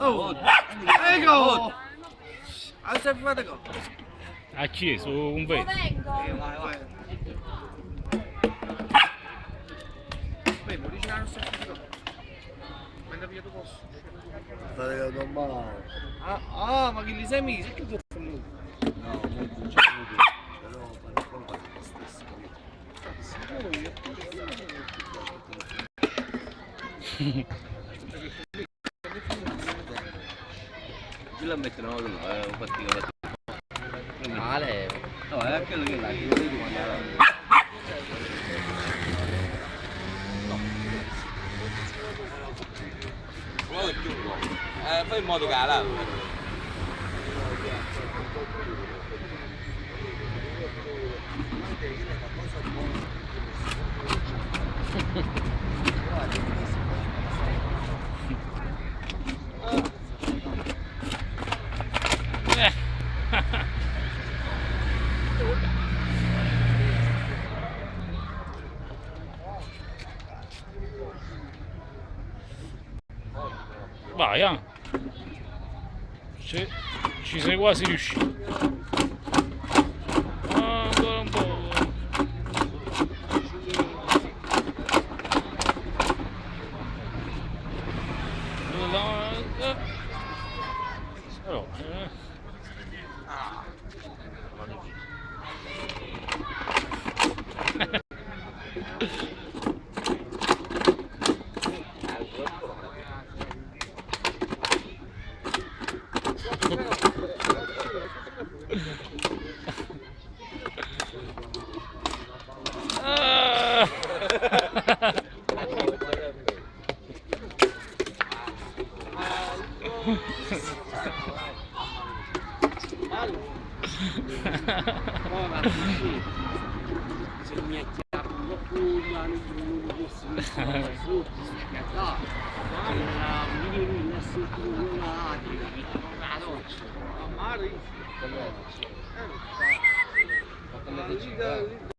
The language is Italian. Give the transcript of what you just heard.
Oh, ecco! Alza il fratello. A chi? Su un vetro. Vai, vai. Beh, mi dice non sta più. Prende via tu posso. Fratello normale. Ma che li sei mesi? Che tu fai? No, molto giusto. Però fanno proprio lo stesso. Io la mettono no, un partito Male. no, è quello che là, che io devo andare. Fai in modo che la Vai, ah. Ci sei quasi riuscito. Ancora un po'. Però, Se mi acchiappo pure, non